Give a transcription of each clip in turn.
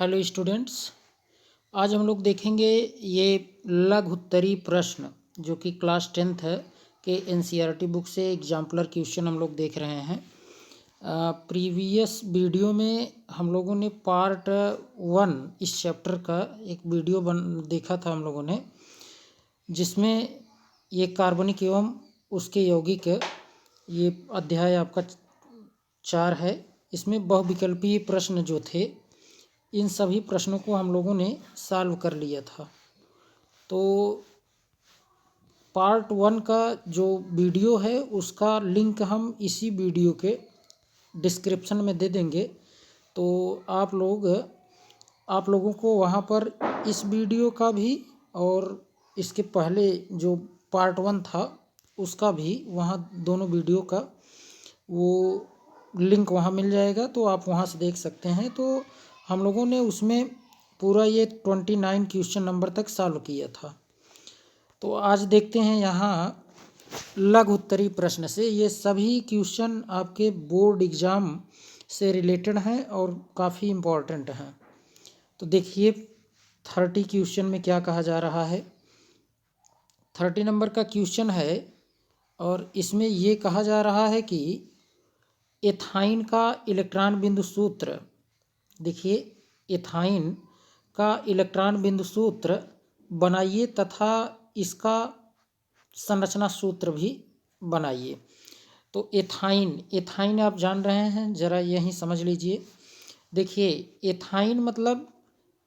Hello students, आज हम लोग देखेंगे ये लघुत्तरी प्रश्न जो कि क्लास 10th है के एनसीईआरटी बुक से एग्जाम्पलर क्वेश्चन हम लोग देख रहे हैं। प्रीवियस वीडियो में हम लोगों ने पार्ट 1 इस चैप्टर का एक वीडियो देखा था हम लोगों ने, जिसमें ये कार्बनिक एवं उसके यौगिक ये अध्याय आपका 4 है। इसमें बहुविकल्पीय प्रश्न जो थे इन सभी प्रश्नों को हम लोगों ने सॉल्व कर लिया था। तो पार्ट 1 का जो वीडियो है उसका लिंक हम इसी वीडियो के डिस्क्रिप्शन में दे देंगे, तो आप लोगों को वहाँ पर इस वीडियो का भी और इसके पहले जो पार्ट 1 था उसका भी वहाँ दोनों वीडियो का वो लिंक वहाँ मिल जाएगा, तो आप वहाँ से देख सकते हैं। तो हम लोगों ने उसमें पूरा ये 29 क्वेश्चन नंबर तक सॉल्व किया था। तो आज देखते हैं यहाँ लघु उत्तरी प्रश्न से। ये सभी क्वेश्चन आपके बोर्ड एग्ज़ाम से रिलेटेड हैं और काफ़ी इम्पोर्टेंट हैं। तो देखिए 30 क्वेश्चन में क्या कहा जा रहा है। 30 नंबर का क्वेश्चन है और इसमें ये कहा जा रहा है कि एथाइन का इलेक्ट्रॉन बिंदु सूत्र, देखिए एथाइन का इलेक्ट्रॉन बिंदु सूत्र बनाइए तथा इसका संरचना सूत्र भी बनाइए। तो एथाइन आप जान रहे हैं, ज़रा यहीं समझ लीजिए। देखिए एथाइन मतलब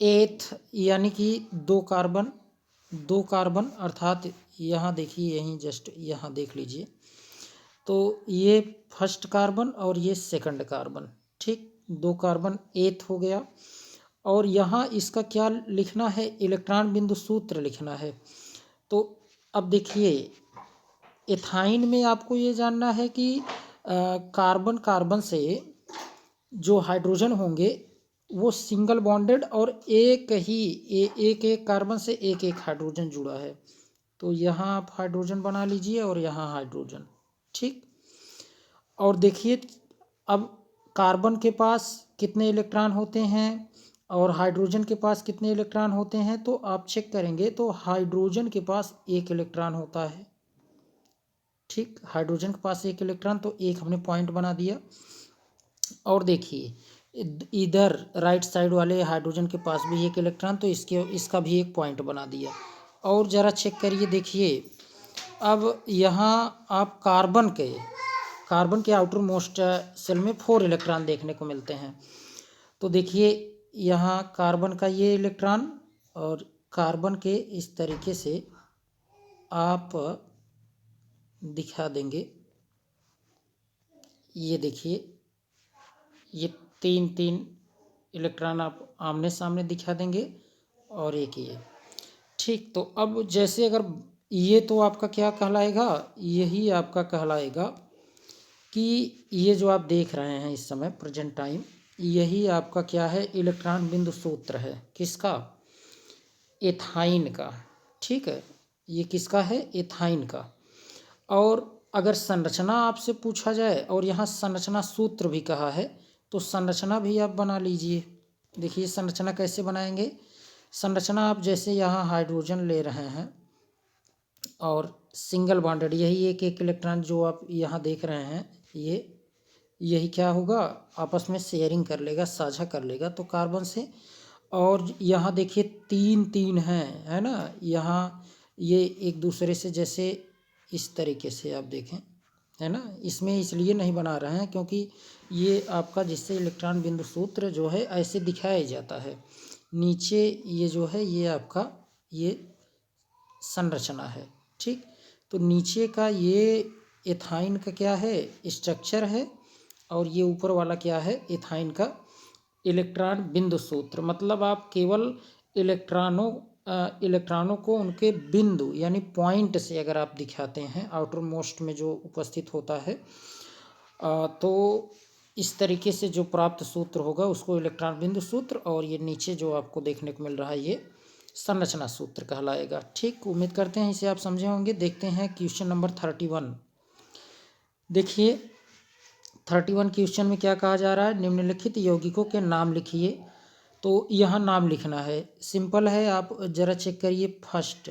एथ यानी कि दो कार्बन अर्थात यहाँ देखिए, यहीं जस्ट यहाँ देख लीजिए। तो ये फर्स्ट कार्बन और ये सेकंड कार्बन, ठीक, दो कार्बन एथ हो गया। और यहाँ इसका क्या लिखना है, इलेक्ट्रॉन बिंदु सूत्र लिखना है। तो अब देखिए एथाइन में आपको ये जानना है कि कार्बन से जो हाइड्रोजन होंगे वो सिंगल बॉन्डेड और एक कार्बन से एक हाइड्रोजन जुड़ा है। तो यहाँ आप हाइड्रोजन बना लीजिए और यहाँ हाइड्रोजन, ठीक। और देखिए अब कार्बन के पास कितने इलेक्ट्रॉन होते हैं और हाइड्रोजन के पास कितने इलेक्ट्रॉन होते हैं, तो आप चेक करेंगे तो हाइड्रोजन के पास एक इलेक्ट्रॉन होता है, ठीक। हाइड्रोजन के पास एक इलेक्ट्रॉन, तो एक हमने पॉइंट बना दिया। और देखिए इधर राइट साइड वाले हाइड्रोजन के पास भी एक इलेक्ट्रॉन, तो इसका भी एक पॉइंट बना दिया। और ज़रा चेक करिए, देखिए अब यहाँ आप कार्बन के आउटर मोस्ट सेल में 4 इलेक्ट्रॉन देखने को मिलते हैं। तो देखिए यहाँ कार्बन का ये इलेक्ट्रॉन और कार्बन के इस तरीके से आप दिखा देंगे। ये देखिए ये 3 इलेक्ट्रॉन आप आमने सामने दिखा देंगे और एक ये, ठीक। तो अब जैसे अगर ये, तो आपका क्या कहलाएगा, यही आपका कहलाएगा कि ये जो आप देख रहे हैं इस समय प्रेजेंट टाइम, यही आपका क्या है, इलेक्ट्रॉन बिंदु सूत्र है। किसका, एथाइन का, ठीक है। ये किसका है, एथाइन का। और अगर संरचना आपसे पूछा जाए और यहाँ संरचना सूत्र भी कहा है, तो संरचना भी आप बना लीजिए। देखिए संरचना कैसे बनाएंगे। संरचना आप जैसे यहाँ हाइड्रोजन ले रहे हैं और सिंगल बॉन्डेड, यही एक इलेक्ट्रॉन जो आप यहाँ देख रहे हैं, यही क्या होगा, आपस में शेयरिंग कर लेगा, साझा कर लेगा तो कार्बन से। और यहाँ देखिए 3 हैं, है ना, यहाँ ये एक दूसरे से जैसे इस तरीके से आप देखें, है ना। इसमें इसलिए नहीं बना रहे हैं क्योंकि ये आपका जिससे इलेक्ट्रॉन बिंदु सूत्र जो है ऐसे दिखाया जाता है। नीचे ये जो है ये आपका ये संरचना है, ठीक। तो नीचे का ये एथाइन का क्या है, स्ट्रक्चर है, और ये ऊपर वाला क्या है, एथाइन का इलेक्ट्रॉन बिंदु सूत्र। मतलब आप केवल इलेक्ट्रॉनों को उनके बिंदु यानी पॉइंट से अगर आप दिखाते हैं, आउटर मोस्ट में जो उपस्थित होता है, तो इस तरीके से जो प्राप्त सूत्र होगा उसको इलेक्ट्रॉन बिंदु सूत्र, और ये नीचे जो आपको देखने को मिल रहा है ये संरचना सूत्र कहलाएगा, ठीक। उम्मीद करते हैं इसे आप समझे होंगे। देखते हैं क्वेश्चन नंबर 31। देखिए 31 क्वेश्चन में क्या कहा जा रहा है, निम्नलिखित यौगिकों के नाम लिखिए तो यहाँ नाम लिखना है, सिंपल है। आप ज़रा चेक करिए फर्स्ट।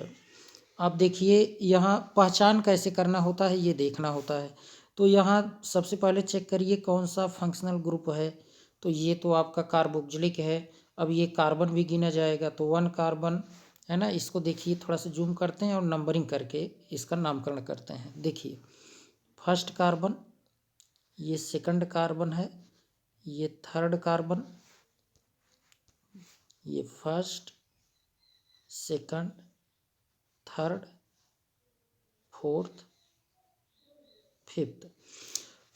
आप देखिए यहाँ पहचान कैसे करना होता है ये देखना होता है। तो यहाँ सबसे पहले चेक करिए कौन सा फंक्शनल ग्रुप है। तो ये तो आपका कार्बोक्जिलिक है। अब ये कार्बन भी गिना जाएगा, तो 1 कार्बन है ना। इसको देखिए, थोड़ा सा जूम करते हैं और नंबरिंग करके इसका नामकरण करते हैं। देखिए फर्स्ट कार्बन, ये सेकंड कार्बन है, ये थर्ड कार्बन, ये first, second, third, fourth, fifth.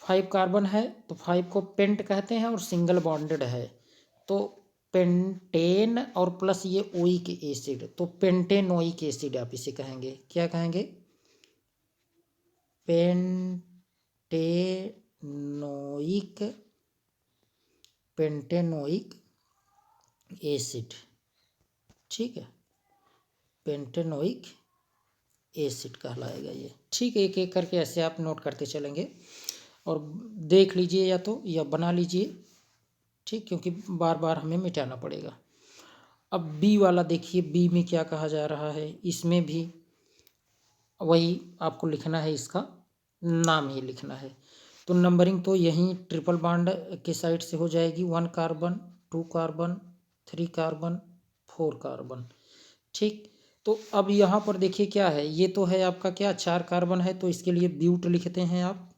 5 carbon है तो 5 को पेंट कहते हैं और सिंगल बॉन्डेड है। तो पेंटेन और प्लस ये ओइक एसिड, तो पेंटेनोइक एसिड आप इसे कहेंगे। क्या कहेंगे? Pentanoic, pentanoic acid. ठीक है, पेंटेनोइक एसिड कहलाएगा ये। ठीक है, एक एक करके ऐसे आप नोट करते चलेंगे और देख लीजिए या तो या बना लीजिए। ठीक, क्योंकि बार बार हमें मिटाना पड़ेगा। अब बी वाला देखिए, बी में क्या कहा जा रहा है। इसमें भी वही आपको लिखना है, इसका नाम ही लिखना है। तो नंबरिंग तो यहीं ट्रिपल बॉन्ड के साइड से हो जाएगी। 1 कार्बन, 2 कार्बन, 3 कार्बन, 4 कार्बन। ठीक, तो अब यहाँ पर देखिए क्या है, ये तो है आपका क्या 4 कार्बन है, तो इसके लिए ब्यूट लिखते हैं आप,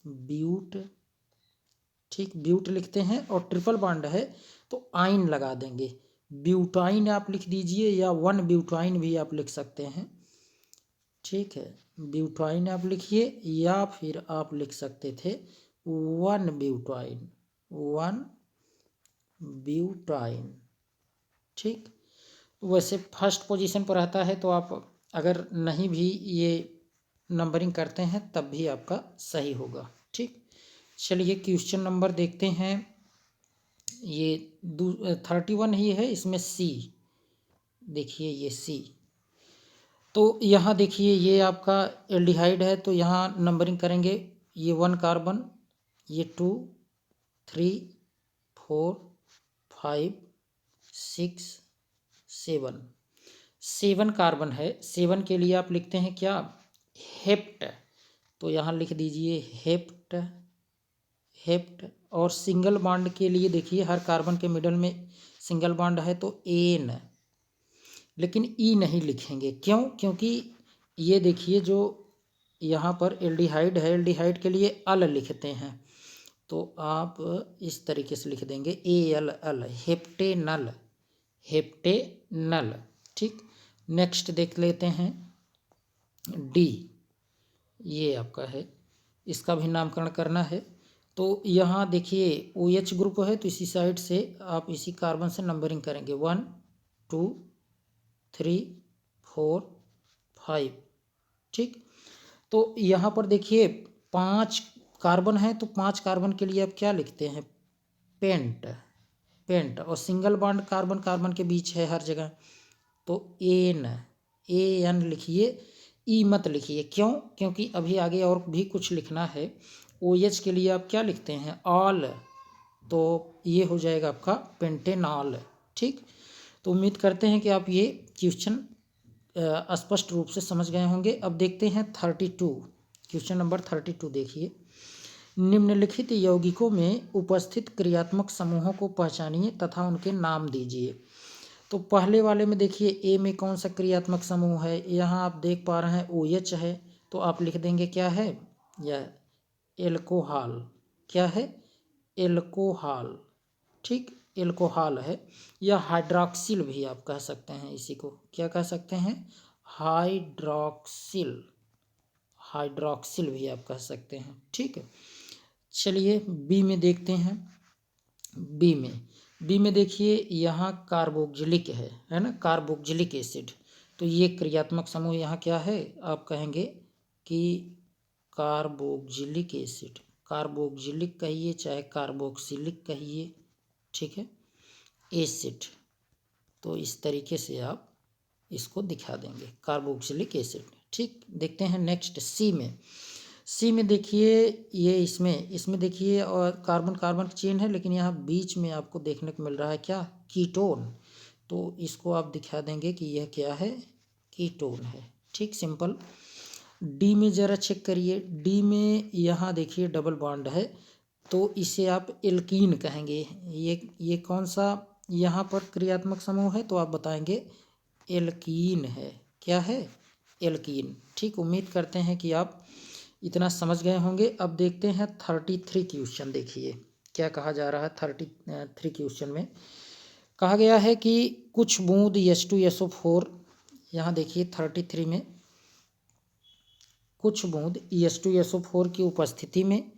ब्यूट। ठीक, ब्यूट लिखते हैं और ट्रिपल बॉन्ड है तो आइन लगा देंगे। ब्यूटाइन आप लिख दीजिए या 1 ब्यूटाइन भी आप लिख सकते हैं। ठीक है, ब्यूटाइन आप लिखिए या फिर आप लिख सकते थे 1 ब्यूटाइन, 1 ब्यूटाइन। ठीक, वैसे फर्स्ट पोजीशन पर रहता है, तो आप अगर नहीं भी ये नंबरिंग करते हैं तब भी आपका सही होगा। ठीक, चलिए क्वेश्चन नंबर देखते हैं। ये 31 ही है, इसमें सी देखिए, ये सी। तो यहाँ देखिए ये आपका एल्डिहाइड है, तो यहाँ नंबरिंग करेंगे। ये 1 कार्बन, ये 2, 3, 4, 5, 6, 7। 7 कार्बन है। 7 के लिए आप लिखते हैं क्या? हेप्ट। तो यहाँ लिख दीजिए हेप्ट, हेप्ट। और सिंगल बॉन्ड के लिए देखिए हर कार्बन के मिडल में सिंगल बॉन्ड है तो एन, लेकिन ई नहीं लिखेंगे। क्यों? क्योंकि ये देखिए जो यहाँ पर एल्डिहाइड है, एल्डिहाइड के लिए अल लिखते हैं, तो आप इस तरीके से लिख देंगे A L al, heptanal, heptanal. ठीक, नेक्स्ट देख लेते हैं डी। ये आपका है, इसका भी नामकरण करना है। तो यहाँ देखिए ओ एच ग्रुप है, तो इसी साइड से आप इसी कार्बन से नंबरिंग करेंगे 1, 2, 3, 4, 5। ठीक, तो यहाँ पर देखिए 5 कार्बन है, तो 5 कार्बन के लिए आप क्या लिखते हैं? Pent, pent. और सिंगल बॉन्ड कार्बन कार्बन के बीच है हर जगह, तो एन, ए एन लिखिए, ई मत लिखिए। क्यों? क्योंकि अभी आगे और भी कुछ लिखना है। ओ एच के लिए आप क्या लिखते हैं? ऑल, तो ये हो जाएगा आपका पेंटेनॉल। ठीक, तो उम्मीद करते हैं कि आप ये क्वेश्चन स्पष्ट रूप से समझ गए होंगे। अब देखते हैं 32, क्वेश्चन नंबर 32 देखिए। निम्नलिखित यौगिकों में उपस्थित क्रियात्मक समूहों को पहचानिए तथा उनके नाम दीजिए। तो पहले वाले में देखिए ए में कौन सा क्रियात्मक समूह है? यहाँ आप देख पा रहे हैं ओ एच है, तो आप लिख देंगे क्या है? यह एल्कोहल। क्या है? एल्कोहल। ठीक, एल्कोहल है, या हाइड्रॉक्सिल भी आप कह सकते हैं। इसी को क्या कह सकते हैं? हाइड्रॉक्सिल, हाइड्रॉक्सिल भी आप कह सकते हैं। ठीक है, चलिए बी में देखते हैं। बी में देखिए यहाँ कार्बोक्जिलिक है ना, कार्बोक्जिलिक एसिड। तो ये क्रियात्मक समूह यहाँ क्या है? आप कहेंगे कि कार्बोक्जिलिक एसिड, कार्बोक्जिलिक कहिए चाहे कार्बोक्सिलिक कहिए। ठीक है, एसिड। तो इस तरीके से आप इसको दिखा देंगे, कार्बोक्सिलिक एसिड। ठीक, देखते हैं नेक्स्ट सी में। सी में देखिए ये इसमें देखिए और कार्बन कार्बन चेन है, लेकिन यहाँ बीच में आपको देखने को मिल रहा है क्या, कीटोन। तो इसको आप दिखा देंगे कि यह क्या है, कीटोन है। ठीक, सिंपल। डी में ज़रा चेक करिए, डी में यहाँ देखिए डबल बॉन्ड है, तो इसे आप एल्कीन कहेंगे। ये कौन सा यहाँ पर क्रियात्मक समूह है, तो आप बताएंगे एल्कीन है। क्या है, एल्कीन। ठीक, उम्मीद करते हैं कि आप इतना समझ गए होंगे। अब देखते हैं 33 क्वेश्चन। देखिए क्या कहा जा रहा है 33 क्वेश्चन में। कहा गया है कि कुछ बूंद H2SO4, यहाँ देखिए 33 में कुछ बूंद H2SO4 की उपस्थिति में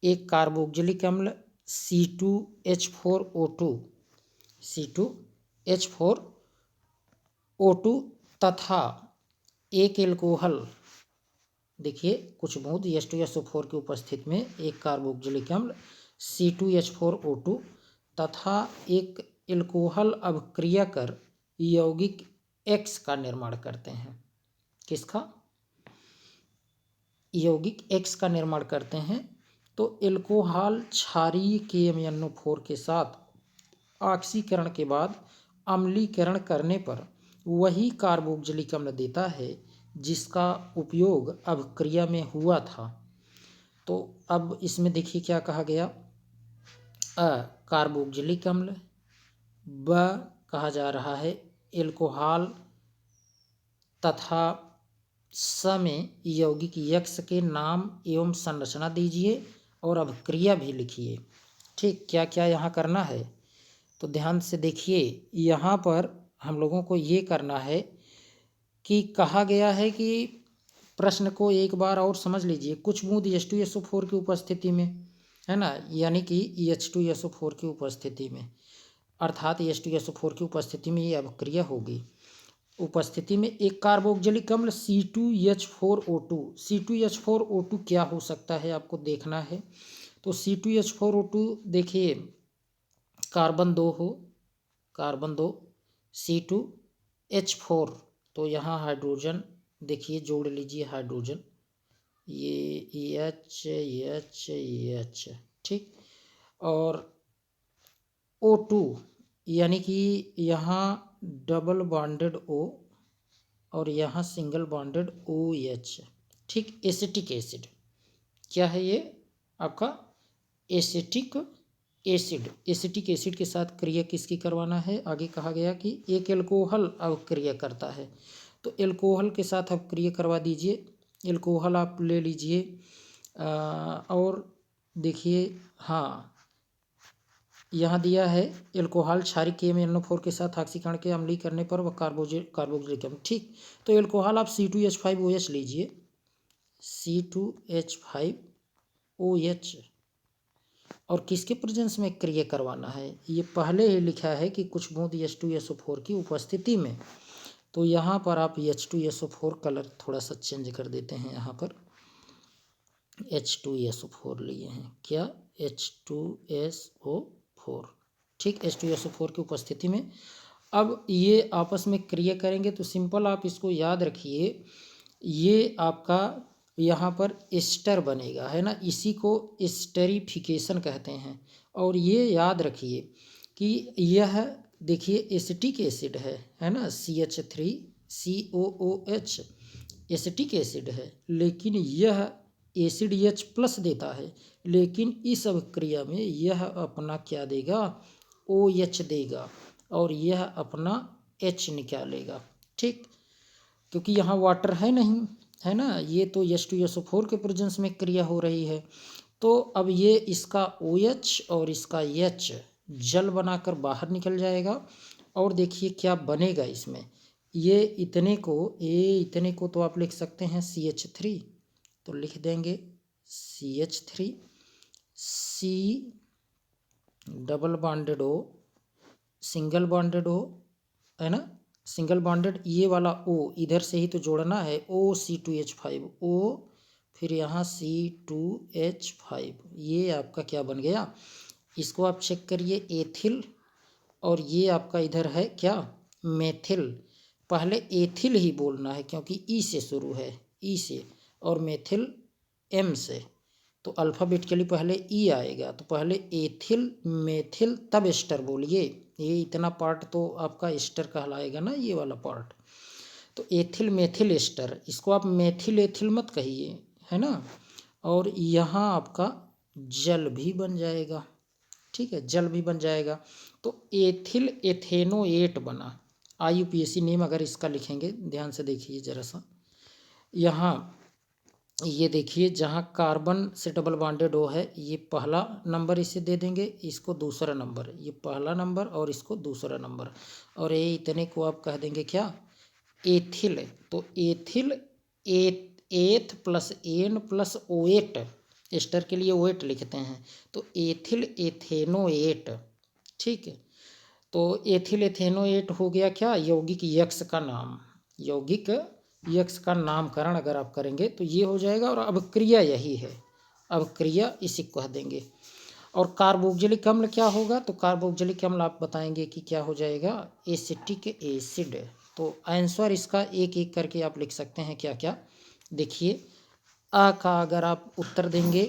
एक कार्बोक्जिलिक अम्ल C2H4O2 तथा एक एल्कोहल, देखिए कुछ बूंद H2SO4 की उपस्थिति में एक कार्बोक्जिलिक अम्ल C2H4O2 तथा एक एल्कोहल अभिक्रिया कर यौगिक X का निर्माण करते हैं। किसका, यौगिक X का निर्माण करते हैं। तो एल्कोहल क्षारीय KMnO4 के साथ ऑक्सीकरण के बाद अम्लीकरण करने पर वही कार्बोक्जिलिक अम्ल देता है जिसका उपयोग अभिक्रिया में हुआ था। तो अब इसमें देखिए क्या कहा गया, कार्बोक्जिलिक अम्ल, ब कहा जा रहा है एल्कोहल तथा स में यौगिक यक्स के नाम एवं संरचना दीजिए और अभिक्रिया भी लिखिए। ठीक, क्या क्या यहाँ करना है, तो ध्यान से देखिए। यहाँ पर हम लोगों को ये करना है कि कहा गया है कि प्रश्न को एक बार और समझ लीजिए। कुछ बूंद H2SO4 की उपस्थिति में, है ना, यानी कि H2SO4 की उपस्थिति में, अर्थात H2SO4 की उपस्थिति में ये अभिक्रिया होगी। उपस्थिति में एक कार्बोक्जिलिक अम्ल C2H4O2 क्या हो सकता है आपको देखना है। तो C2H4O2 देखिए कार्बन 2 हो, कार्बन 2 C2H4, तो यहाँ हाइड्रोजन देखिए जोड़ लीजिए हाइड्रोजन, ये H, ठीक, और O2 यानी कि यहाँ डबल बॉन्डेड O और यहाँ सिंगल बॉन्डेड OH। ठीक, एसिटिक एसिड, क्या है ये आपका, एसिटिक एसिड। एसिटिक एसिड के साथ क्रिया किसकी करवाना है, आगे कहा गया कि एक एल्कोहल अभिक्रिया करता है, तो एल्कोहल के साथ अभिक्रिया करवा दीजिए। एल्कोहल आप ले लीजिए और देखिए, हाँ यहाँ दिया है एल्कोहल क्षारीय KMnO4 के साथ ऑक्सीकरण के अम्लीय करने पर वह कार्बोक्जिलिक अम्ल। ठीक, तो एल्कोहल आप C2H5OH लीजिए, C2H5OH, और किसके प्रेजेंस में क्रिया करवाना है, ये पहले ही लिखा है कि कुछ बूंद H2SO4 की उपस्थिति में। तो यहाँ पर आप H2SO4 कलर थोड़ा सा चेंज कर देते हैं, यहाँ पर H2SO4 लिए हैं, क्या, H2SO4। ठीक, H2SO4 की उपस्थिति में अब ये आपस में क्रिया करेंगे। तो सिंपल आप इसको याद रखिए, ये आपका यहाँ पर एस्टर बनेगा, है ना, इसी को एस्टरिफिकेशन कहते हैं। और ये याद रखिए कि यह देखिए एसिटिक एसिड है ना, CH3COOH एसिटिक एसिड है, लेकिन यह एसिड H+ देता है, लेकिन इस अभिक्रिया में यह अपना क्या देगा, OH देगा और यह अपना H निकालेगा। ठीक, क्योंकि यहाँ वाटर है नहीं, है ना, ये तो H2SO4 के प्रेजेंस में क्रिया हो रही है। तो अब ये इसका OH और इसका H जल बनाकर बाहर निकल जाएगा और देखिए क्या बनेगा इसमें। ये इतने को तो आप लिख सकते हैं CH3, तो लिख देंगे CH3, C double bonded O, single bonded O, है ना, सिंगल बॉन्डेड, ये वाला O इधर से ही तो जोड़ना है, OC2H5 O, फिर यहाँ C2H5, ये आपका क्या बन गया, इसको आप चेक करिए, एथिल, और ये आपका इधर है क्या, मेथिल। पहले एथिल ही बोलना है क्योंकि ई से शुरू है, ई से, और मेथिल एम से, तो अल्फ़ाबेट के लिए पहले ई आएगा, तो पहले एथिल मेथिल तब एस्टर बोलिए। ये इतना पार्ट तो आपका एस्टर कहलाएगा ना, ये वाला पार्ट। तो एथिल मेथिल एस्टर, इसको आप मेथिल एथिल मत कहिए, है ना। और यहाँ आपका जल भी बन जाएगा, ठीक है, जल भी बन जाएगा। तो एथिल एथेनोएट बना। IUPAC नेम अगर इसका लिखेंगे, ध्यान से देखिए ज़रा सा, यहाँ ये देखिए जहाँ कार्बन से डबल बॉन्डेड O है, ये पहला नंबर इसे दे देंगे, इसको दूसरा नंबर, ये पहला नंबर और इसको दूसरा नंबर, और ये इतने को आप कह देंगे क्या, एथिल। तो ethyl eth plus an plus oate, ester के लिए ओएट लिखते हैं, तो एथिल एथेनोएट, ठीक है। तो एथिल एथेनोएट हो गया क्या, यौगिक यक्स का नाम, यौगिक यक्स का नामकरण अगर आप करेंगे तो ये हो जाएगा। और अब क्रिया यही है, अब क्रिया इसी को कह देंगे। और कार्बोक्जिलिक अम्ल क्या होगा, तो कार्बोक्जिलिक अम्ल आप बताएंगे कि क्या हो जाएगा, एसिटिक एसिड। तो आंसर इसका एक एक करके आप लिख सकते हैं क्या क्या। देखिए आ का अगर आप उत्तर देंगे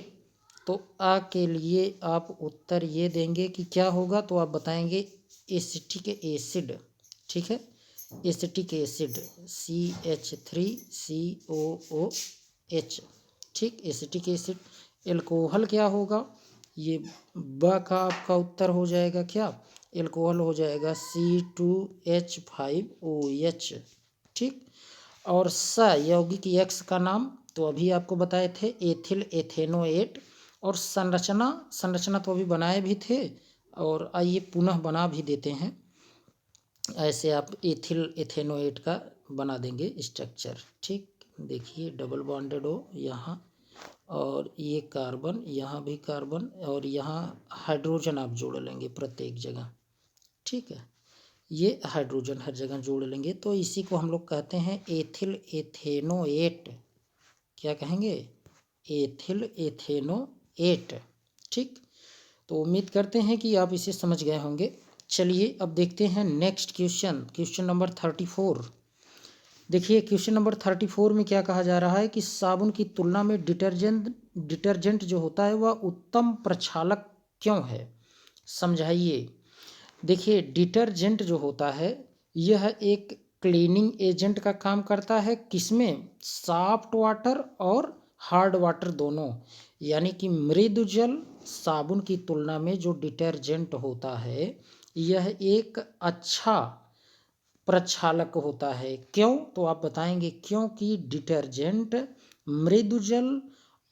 तो आ के लिए आप उत्तर ये देंगे कि क्या होगा, तो आप बताएंगे एसिटिक एसिड, ठीक है, एसिटिक एसिड CH3COOH, ठीक, एसिटिक एसिड। एल्कोहल क्या होगा, ये ब का आपका उत्तर हो जाएगा क्या, एल्कोहल हो जाएगा C2H5OH, ठीक। और स यौगिक यक्स का नाम तो अभी आपको बताए थे, एथिल एथेनोएट। और संरचना तो अभी बनाए भी थे, और आइए पुनः बना भी देते हैं। ऐसे आप एथिल एथेनोएट का बना देंगे स्ट्रक्चर, ठीक। देखिए डबल बॉन्डेड हो यहाँ, और ये कार्बन, यहाँ भी कार्बन, और यहाँ हाइड्रोजन आप जोड़ लेंगे प्रत्येक जगह, ठीक है, ये हाइड्रोजन हर जगह जोड़ लेंगे। तो इसी को हम लोग कहते हैं एथिल एथेनोएट, क्या कहेंगे, एथिल एथेनोएट, ठीक। तो उम्मीद करते हैं कि आप इसे समझ गए होंगे। चलिए अब देखते हैं नेक्स्ट क्वेश्चन, क्वेश्चन नंबर 34। देखिए क्वेश्चन नंबर 34 में क्या कहा जा रहा है कि साबुन की तुलना में डिटर्जेंट जो होता है वह उत्तम प्रक्षालक क्यों है, समझाइए। देखिए डिटर्जेंट जो होता है यह एक क्लीनिंग एजेंट का काम करता है, किसमें, सॉफ्ट वाटर और हार्ड वाटर दोनों, यानी कि मृदु जल साबुन की तुलना में जो डिटर्जेंट होता है यह एक अच्छा प्रक्षालक होता है। क्यों, तो आप बताएंगे क्योंकि डिटर्जेंट मृदु जल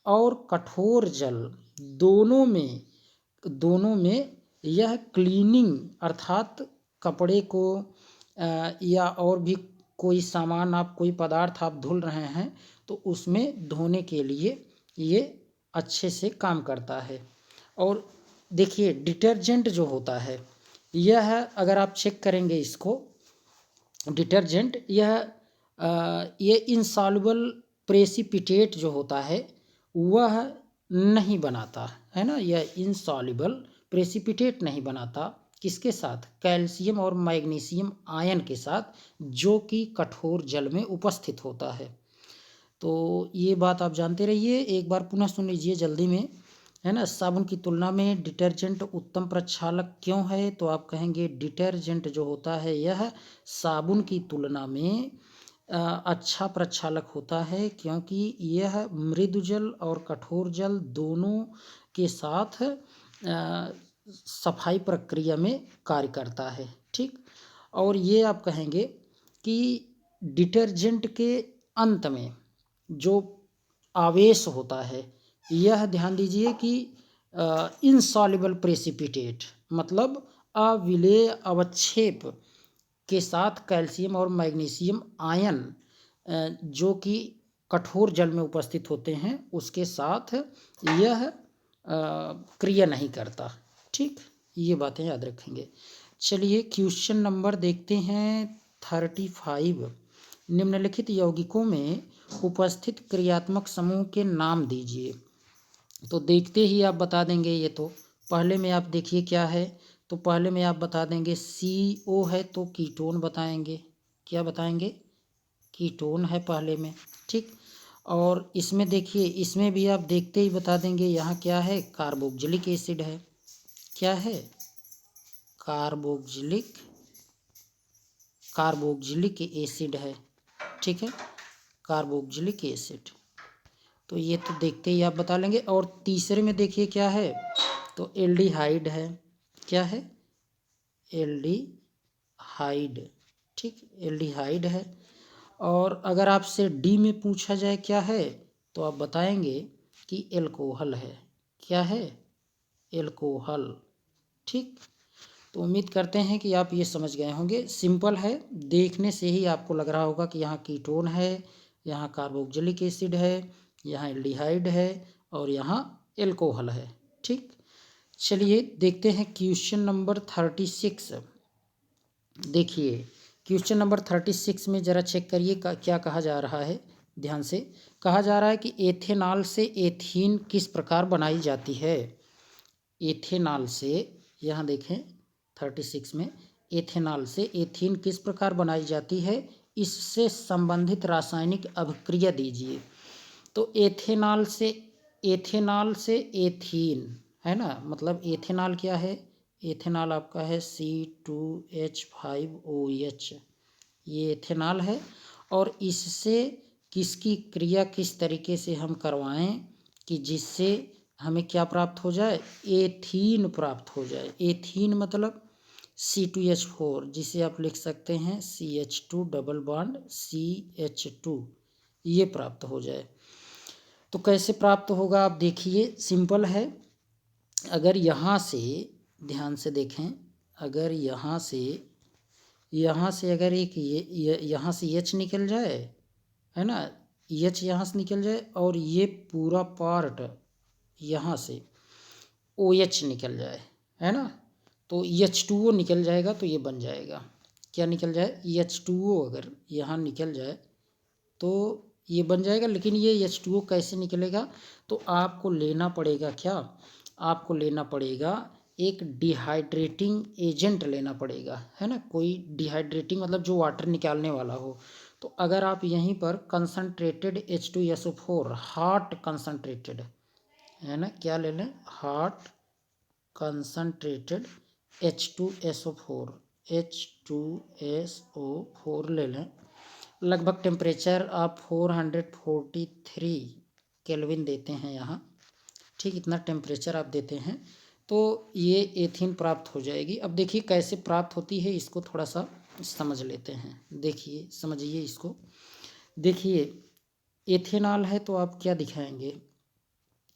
और कठोर जल दोनों में यह क्लीनिंग अर्थात कपड़े को या और भी कोई सामान, आप कोई पदार्थ आप धुल रहे हैं तो उसमें धोने के लिए ये अच्छे से काम करता है। और देखिए डिटर्जेंट जो होता है यह अगर आप चेक करेंगे इसको, डिटर्जेंट ये इंसॉल्युबल प्रेसिपिटेट जो होता है वह नहीं बनाता है ना, यह इंसॉल्युबल प्रेसिपिटेट नहीं बनाता, किसके साथ, कैल्शियम और मैग्नीशियम आयन के साथ, जो कि कठोर जल में उपस्थित होता है। तो ये बात आप जानते रहिए, एक बार पुनः सुन लीजिए जल्दी में, है ना। साबुन की तुलना में डिटर्जेंट उत्तम प्रक्षालक क्यों है, तो आप कहेंगे डिटर्जेंट जो होता है यह साबुन की तुलना में अच्छा प्रक्षालक होता है, क्योंकि यह मृदु जल और कठोर जल दोनों के साथ सफाई प्रक्रिया में कार्य करता है, ठीक। और ये आप कहेंगे कि डिटर्जेंट के अंत में जो आवेश होता है यह ध्यान दीजिए कि इनसॉल्युबल प्रेसिपिटेट, मतलब अविलेय अवक्षेप के साथ कैल्शियम और मैग्नीशियम आयन जो कि कठोर जल में उपस्थित होते हैं उसके साथ यह क्रिया नहीं करता, ठीक। ये बातें याद रखेंगे। चलिए क्वेश्चन नंबर देखते हैं 35। निम्नलिखित यौगिकों में उपस्थित क्रियात्मक समूह के नाम दीजिए। तो देखते ही आप बता देंगे, ये तो पहले में आप देखिए क्या है, तो पहले में आप बता देंगे CO है तो कीटोन बताएंगे, क्या बताएंगे, कीटोन है पहले में, ठीक। और इसमें देखिए, इसमें भी आप देखते ही बता देंगे यहाँ क्या है, कार्बोक्जिलिक एसिड है। क्या है? कार्बोक्जिलिक एसिड है। ठीक है, कार्बोक्जिलिक एसिड। तो ये तो देखते ही आप बता लेंगे। और तीसरे में देखिए क्या है, तो एल्डिहाइड है। क्या है? एल्डिहाइड। ठीक, एल्डिहाइड है। और अगर आपसे डी में पूछा जाए क्या है, तो आप बताएंगे कि एल्कोहल है। क्या है? एल्कोहल। ठीक, तो उम्मीद करते हैं कि आप ये समझ गए होंगे। सिंपल है, देखने से ही आपको लग रहा होगा कि यहाँ कीटोन है, यहाँ कार्बोक्जिलिक एसिड है, यहाँ एल्डिहाइड है और यहाँ एल्कोहल है। ठीक, चलिए देखते हैं क्वेश्चन नंबर 36। देखिए क्वेश्चन नंबर 36 में ज़रा चेक करिए क्या कहा जा रहा है। ध्यान से कहा जा रहा है कि एथेनॉल से एथीन किस प्रकार बनाई जाती है। एथेनॉल से, यहाँ देखें 36 में, एथेनॉल से एथीन किस प्रकार बनाई जाती है, इससे संबंधित रासायनिक अभिक्रिया दीजिए। तो एथेनॉल से एथीन है ना, मतलब एथेनॉल क्या है, एथेनॉल आपका है C2H5OH, ये एथेनॉल है। और इससे किसकी क्रिया किस तरीके से हम करवाएं कि जिससे हमें क्या प्राप्त हो जाए, एथीन प्राप्त हो जाए। एथीन मतलब C2H4, जिसे आप लिख सकते हैं CH2 डबल बॉन्ड CH2, ये प्राप्त हो जाए। तो कैसे प्राप्त होगा आप देखिए, सिंपल है। अगर यहाँ से ध्यान से देखें, अगर यहाँ से अगर एक यहाँ से H निकल जाए, है ना, H यहाँ से निकल जाए और ये पूरा पार्ट यहाँ से OH निकल जाए, है ना, तो H2O निकल जाएगा। तो ये बन जाएगा, क्या निकल जाए, H2O अगर यहाँ निकल जाए तो ये बन जाएगा। लेकिन ये H2O कैसे निकलेगा, तो आपको लेना पड़ेगा क्या, आपको लेना पड़ेगा एक डिहाइड्रेटिंग एजेंट लेना पड़ेगा, है ना, कोई डिहाइड्रेटिंग मतलब जो वाटर निकालने वाला हो। तो अगर आप यहीं पर कंसनट्रेटेड H2SO4 हॉट कंसनट्रेटेड, है ना, क्या ले लें, हॉट कंसनट्रेटेड H2SO4 ले लें। लगभग टेम्परेचर आप 443 केल्विन देते हैं यहाँ। ठीक, इतना टेम्परेचर आप देते हैं तो ये एथीन प्राप्त हो जाएगी। अब देखिए कैसे प्राप्त होती है, इसको थोड़ा सा समझ लेते हैं। देखिए समझिए इसको। देखिए एथेनॉल है तो आप क्या दिखाएंगे,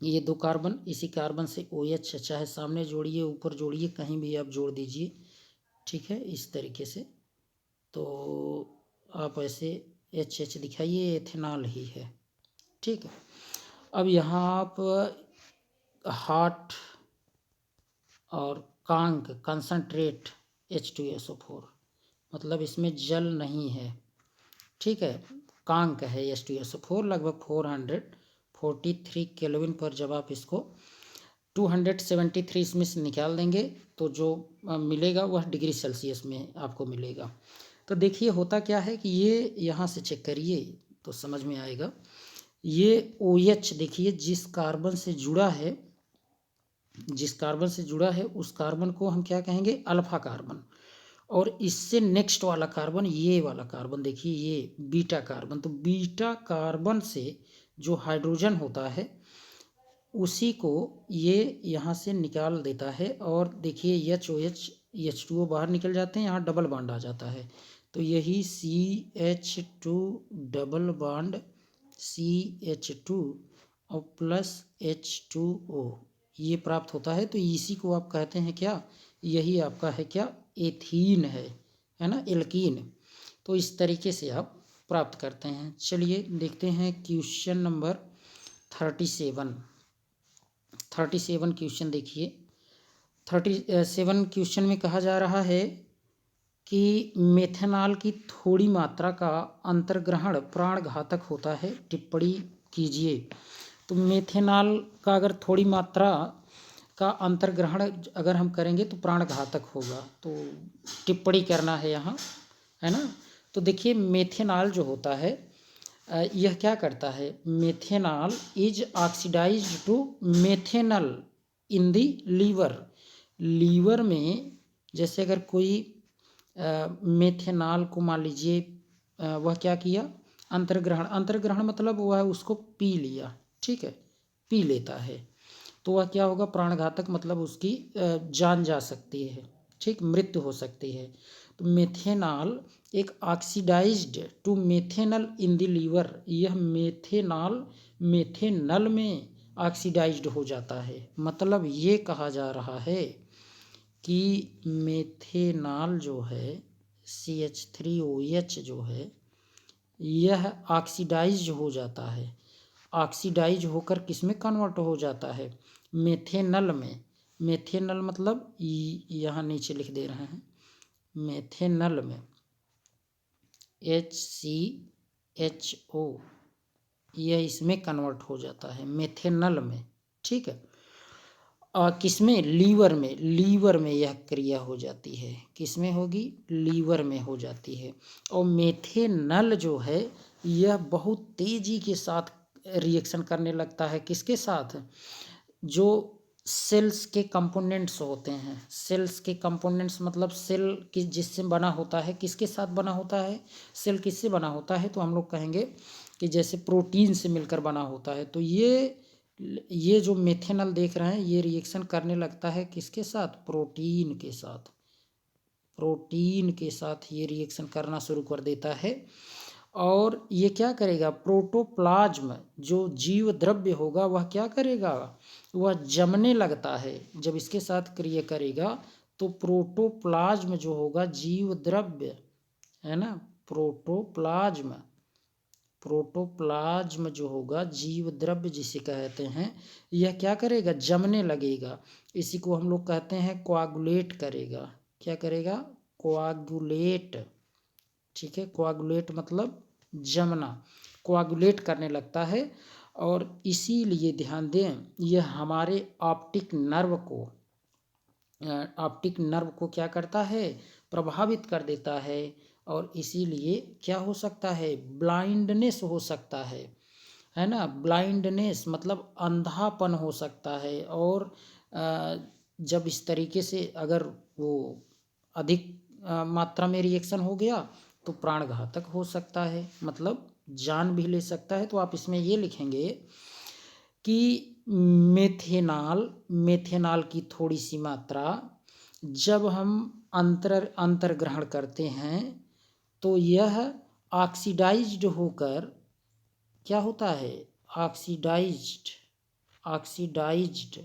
ये 2 कार्बन, इसी कार्बन से OH, चाहे सामने जोड़िए ऊपर जोड़िए कहीं भी आप जोड़ दीजिए। ठीक है, इस तरीके से तो आप ऐसे HH दिखाइए, एथेनॉल ही है। ठीक है, अब यहाँ आप हॉट और कांक कंसनट्रेट H2SO4, मतलब इसमें जल नहीं है। ठीक है, कांक है H2SO4, लगभग 443 केल्विन पर जब आप इसको 273 इसमें से निकाल देंगे तो जो मिलेगा वह डिग्री सेल्सियस में आपको मिलेगा। तो देखिए होता क्या है कि ये यहाँ से चेक करिए तो समझ में आएगा। ये OH देखिए जिस कार्बन से जुड़ा है, जिस कार्बन से जुड़ा है उस कार्बन को हम क्या कहेंगे, अल्फा कार्बन। और इससे नेक्स्ट वाला कार्बन, ये वाला कार्बन देखिए, ये बीटा कार्बन। तो बीटा कार्बन से जो हाइड्रोजन होता है उसी को ये यहाँ से निकाल देता है। और देखिए HOH H2O बाहर निकल जाते हैं, यहाँ डबल बॉन्ड आ जाता है। तो यही CH2 डबल बॉन्ड CH2 और प्लस H2O ये प्राप्त होता है। तो इसी को आप कहते हैं क्या, यही आपका है क्या, एथीन है ना, एल्कीन। तो इस तरीके से आप प्राप्त करते हैं। चलिए देखते हैं क्वेश्चन नंबर 37 क्वेश्चन देखिए। 37 क्वेश्चन में कहा जा रहा है कि मेथनॉल की थोड़ी मात्रा का अंतर्ग्रहण प्राणघातक होता है, टिप्पणी कीजिए। तो मेथनॉल का अगर थोड़ी मात्रा का अंतर्ग्रहण अगर हम करेंगे तो प्राणघातक होगा, तो टिप्पणी करना है यहाँ, है ना। तो देखिए मेथनॉल जो होता है यह क्या करता है, methanol is oxidised to methanal in the liver. Liver में जैसे अगर कोई मेथेनॉल को मान लीजिए वह क्या किया, अंतर्ग्रहण, अंतर्ग्रहण मतलब वह उसको पी लिया, ठीक है, पी लेता है, तो वह क्या होगा, प्राणघातक, मतलब उसकी जान जा सकती है, ठीक, मृत्यु हो सकती है। तो मेथेनॉल एक oxidised to methanal in the liver, यह मेथेनॉल मेथेनल में ऑक्सीडाइज्ड हो जाता है। मतलब ये कहा जा रहा है कि मेथेनॉल जो है CH3OH जो है यह ऑक्सीडाइज हो जाता है, ऑक्सीडाइज होकर किस में कन्वर्ट हो जाता है, मेथेनल में। मेथेनल मतलब यहाँ नीचे लिख दे रहे हैं, मेथेनल में HCHO, यह इसमें कन्वर्ट हो जाता है मेथेनल में, ठीक है। किसमें, लीवर में, लीवर में यह क्रिया हो जाती है, किसमें होगी, लीवर में हो जाती है। और मेथेनल जो है यह बहुत तेजी के साथ रिएक्शन करने लगता है, किसके साथ, जो सेल्स के कंपोनेंट्स होते हैं, सेल्स के कंपोनेंट्स मतलब सेल की जिससे बना होता है, किसके साथ बना होता है, सेल किससे बना होता है, तो हम लोग कहेंगे कि जैसे प्रोटीन से मिलकर बना होता है। तो ये जो मेथेनॉल देख रहे हैं ये रिएक्शन करने लगता है किसके साथ, प्रोटीन के साथ, प्रोटीन के साथ ये रिएक्शन करना शुरू कर देता है। और ये क्या करेगा, प्रोटोप्लाज्म जो जीव द्रव्य होगा वह क्या करेगा, वह जमने लगता है। जब इसके साथ क्रिया करेगा तो प्रोटोप्लाज्म जो होगा जीव द्रव्य है ना, प्रोटोप्लाज्म, प्रोटोप्लाज्म जो होगा जीव द्रव्य जिसे कहते हैं, यह क्या करेगा, जमने लगेगा। इसी को हम लोग कहते हैं कोआगुलेट करेगा, क्या करेगा, कोआगुलेट, ठीक है, कोआगुलेट मतलब जमना, कोआगुलेट करने लगता है। और इसीलिए ध्यान दें, यह हमारे ऑप्टिक नर्व को क्या करता है, प्रभावित कर देता है। और इसीलिए क्या हो सकता है, ब्लाइंडनेस हो सकता है ना, ब्लाइंडनेस मतलब अंधापन हो सकता है। और जब इस तरीके से अगर वो अधिक मात्रा में रिएक्शन हो गया तो प्राणघातक हो सकता है, मतलब जान भी ले सकता है। तो आप इसमें ये लिखेंगे कि मेथेनॉल की थोड़ी सी मात्रा जब हम अंतर्ग्रहण करते हैं तो यह ऑक्सीडाइज्ड होकर क्या होता है, ऑक्सीडाइज्ड ऑक्सीडाइज्ड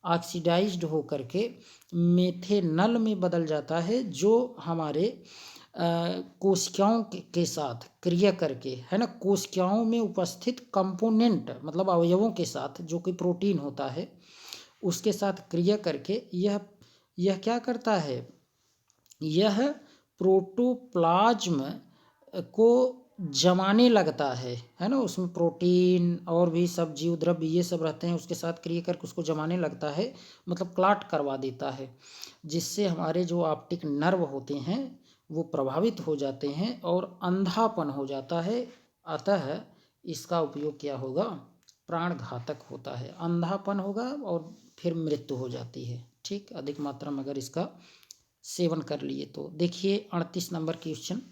ऑक्सीडाइज्ड होकर के मेथेनल में बदल जाता है, जो हमारे कोशिकाओं के साथ क्रिया करके, है ना, कोशिकाओं में उपस्थित कंपोनेंट मतलब अवयवों के साथ जो कि प्रोटीन होता है उसके साथ क्रिया करके यह क्या करता है, यह प्रोटोप्लाज्म को जमाने लगता है ना, उसमें प्रोटीन और भी सब जीव द्रव्य ये सब रहते हैं, उसके साथ क्रिया करके उसको जमाने लगता है, मतलब क्लॉट करवा देता है, जिससे हमारे जो ऑप्टिक नर्व होते हैं वो प्रभावित हो जाते हैं और अंधापन हो जाता है। अतः इसका उपयोग क्या होगा, प्राणघातक होता है, अंधापन होगा और फिर मृत्यु हो जाती है, ठीक, अधिक मात्रा में अगर इसका सेवन कर लिए तो। देखिए 38 नंबर क्वेश्चन,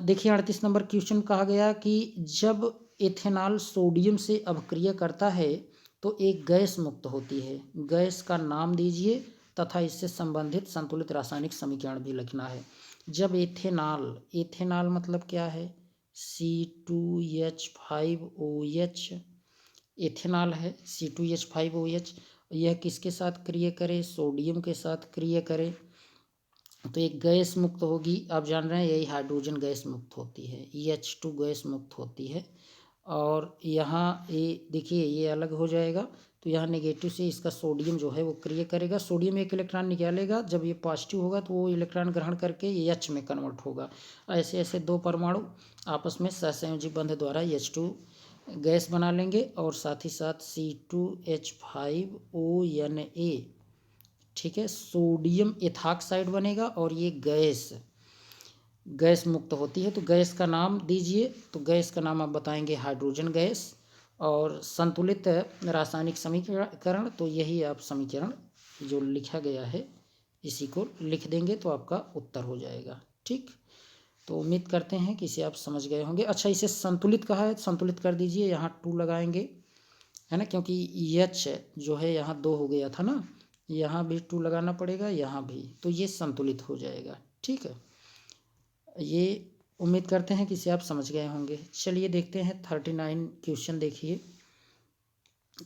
देखिए 38 नंबर क्वेश्चन कहा गया कि जब एथेनॉल सोडियम से अभिक्रिया करता है तो एक गैस मुक्त होती है, गैस का नाम दीजिए तथा इससे संबंधित संतुलित रासायनिक समीकरण भी लिखना है। जब एथेनॉल मतलब क्या है, C2H5OH एथेनॉल है, C2H5OH, यह किसके साथ क्रिया करे, सोडियम के साथ क्रिया करे तो एक गैस मुक्त होगी। आप जान रहे हैं यही हाइड्रोजन गैस मुक्त होती है, H2 गैस मुक्त होती है। और यहाँ ये देखिए ये अलग हो जाएगा, तो यहाँ नेगेटिव से इसका सोडियम जो है वो क्रिया करेगा, सोडियम एक इलेक्ट्रॉन निकालेगा, जब ये पॉजिटिव होगा तो वो इलेक्ट्रॉन ग्रहण करके H में कन्वर्ट होगा। ऐसे ऐसे दो परमाणु आपस में सहसंयोजी बंध द्वारा H2 गैस बना लेंगे और साथ ही साथ C2H5ONA, ठीक है, सोडियम एथॉक्साइड बनेगा और ये गैस गैस मुक्त होती है। तो गैस का नाम दीजिए, तो गैस का नाम आप बताएंगे हाइड्रोजन गैस। और संतुलित रासायनिक समीकरण, तो यही आप समीकरण जो लिखा गया है इसी को लिख देंगे तो आपका उत्तर हो जाएगा। ठीक, तो उम्मीद करते हैं कि इसे आप समझ गए होंगे। अच्छा, इसे संतुलित कहा है, संतुलित कर दीजिए, यहाँ 2 लगाएंगे, है ना, क्योंकि एच जो है यहाँ 2 हो गया था ना, यहाँ भी 2 लगाना पड़ेगा, यहाँ भी, तो ये संतुलित हो जाएगा। ठीक है, ये उम्मीद करते हैं कि इसे आप समझ गए होंगे। चलिए देखते हैं 39 क्वेश्चन। देखिए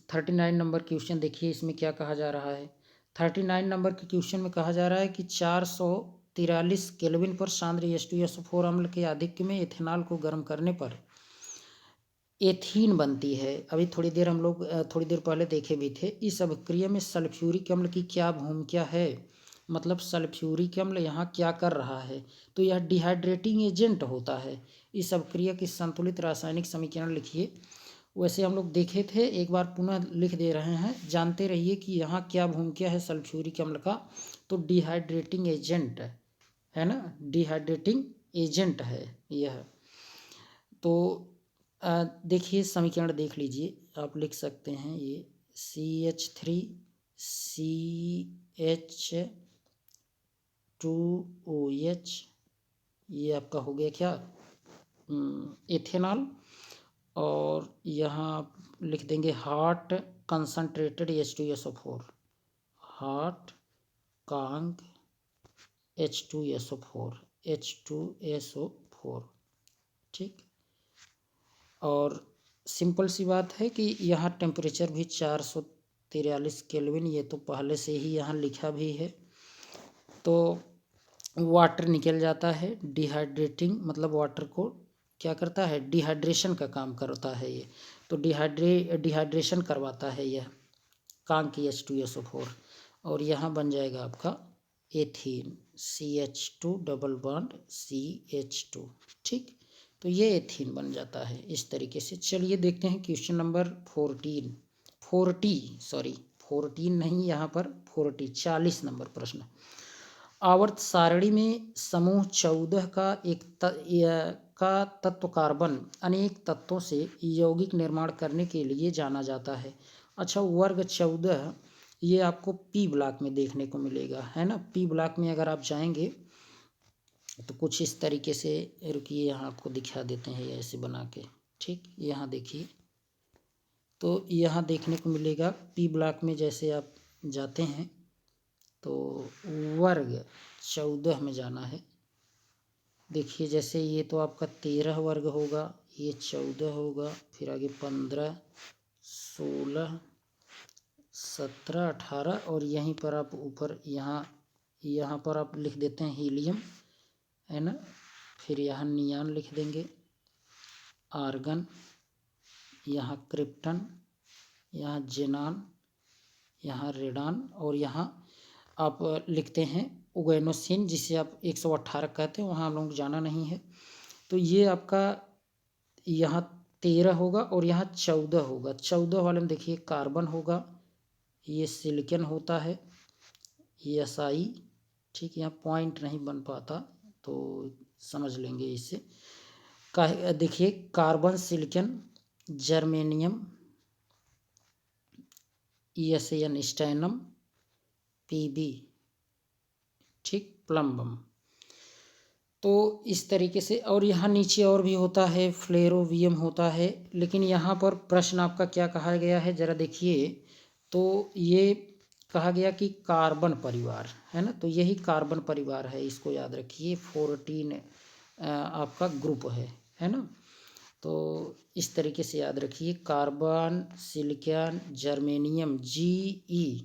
39 नंबर क्वेश्चन देखिए, इसमें क्या कहा जा रहा है। 39 नंबर के क्वेश्चन में कहा जा रहा है कि 443 केल्विन पर सांद्र H2SO4 अम्ल के आधिक्य में इथेनॉल को गर्म करने पर एथीन बनती है। अभी थोड़ी देर पहले देखे भी थे। इस अभिक्रिया में सल्फ्यूरिक अम्ल की क्या भूमिका है, मतलब सल्फ्यूरिक अम्ल यहाँ क्या कर रहा है, तो यह डिहाइड्रेटिंग एजेंट होता है। इस अभिक्रिया की संतुलित रासायनिक समीकरण लिखिए। वैसे हम लोग देखे थे, एक बार पुनः लिख दे रहे हैं, जानते रहिए कि यहाँ क्या भूमिका है सल्फ्यूरिक अम्ल का, तो डिहाइड्रेटिंग एजेंट है ना, डिहाइड्रेटिंग एजेंट है यह। तो देखिए समीकरण देख लीजिए, आप लिख सकते हैं ये CH3CH2OH, ये आपका हो गया क्या, एथेनॉल। और यहाँ आप लिख देंगे hot concentrated H2SO4, hot Kong H2SO4। ठीक, और सिंपल सी बात है कि यहाँ टेम्परेचर भी 443 केल्विन, ये तो पहले से ही यहाँ लिखा भी है। तो वाटर निकल जाता है, डिहाइड्रेटिंग मतलब वाटर को क्या करता है, डिहाइड्रेशन का काम करता है ये, तो डिहाइड्रेशन करवाता है यह कांग की H2SO4। और यहाँ बन जाएगा आपका ethene, CH2 double bond CH2। ठीक, तो ये एथीन बन जाता है इस तरीके से। चलिए देखते हैं क्वेश्चन नंबर 14 नहीं, यहाँ पर 40 नंबर प्रश्न। आवर्त सारणी में समूह 14 का तत्व कार्बन अनेक तत्वों से यौगिक निर्माण करने के लिए जाना जाता है। अच्छा, वर्ग 14 ये आपको पी ब्लॉक में देखने को मिलेगा, है ना। पी ब्लॉक में अगर आप जाएंगे तो कुछ इस तरीके से, रुकिए यहाँ आपको दिखा देते हैं ऐसे बना के। ठीक, यहाँ देखिए, तो यहाँ देखने को मिलेगा पी ब्लॉक में, जैसे आप जाते हैं तो वर्ग 14 में जाना है। देखिए जैसे ये तो आपका 13 वर्ग होगा, ये 14 होगा, फिर आगे 15, 16, 17, 18, और यहीं पर आप ऊपर यहाँ पर आप लिख देते हैं हीलियम, है ना। फिर यहाँ नियान लिख देंगे, आर्गन, यहाँ क्रिप्टन, यहाँ जेनान, यहाँ रेडान, और यहाँ आप लिखते हैं उगैनोसिन, जिसे आप 118 कहते हैं, वहाँ हम लोग जाना नहीं है। तो ये आपका यहाँ 13 होगा और यहाँ 14 होगा। 14 वाले में देखिए कार्बन होगा, ये सिलिकॉन होता है, ये SI। ठीक, यहाँ पॉइंट नहीं बन पाता तो समझ लेंगे इससे। देखिए carbon, silicon, germanium, ESAN स्टैनम, PB, ठीक, प्लम्बम। तो इस तरीके से, और यहाँ नीचे और भी होता है, फ्लेरोवियम होता है। लेकिन यहाँ पर प्रश्न आपका क्या कहा गया है जरा देखिए, तो ये कहा गया कि कार्बन परिवार, है ना, तो यही कार्बन परिवार है, इसको याद रखिए। 14 आपका ग्रुप है ना। तो इस तरीके से याद रखिए, कार्बन, सिलिकॉन, जर्मेनियम, GE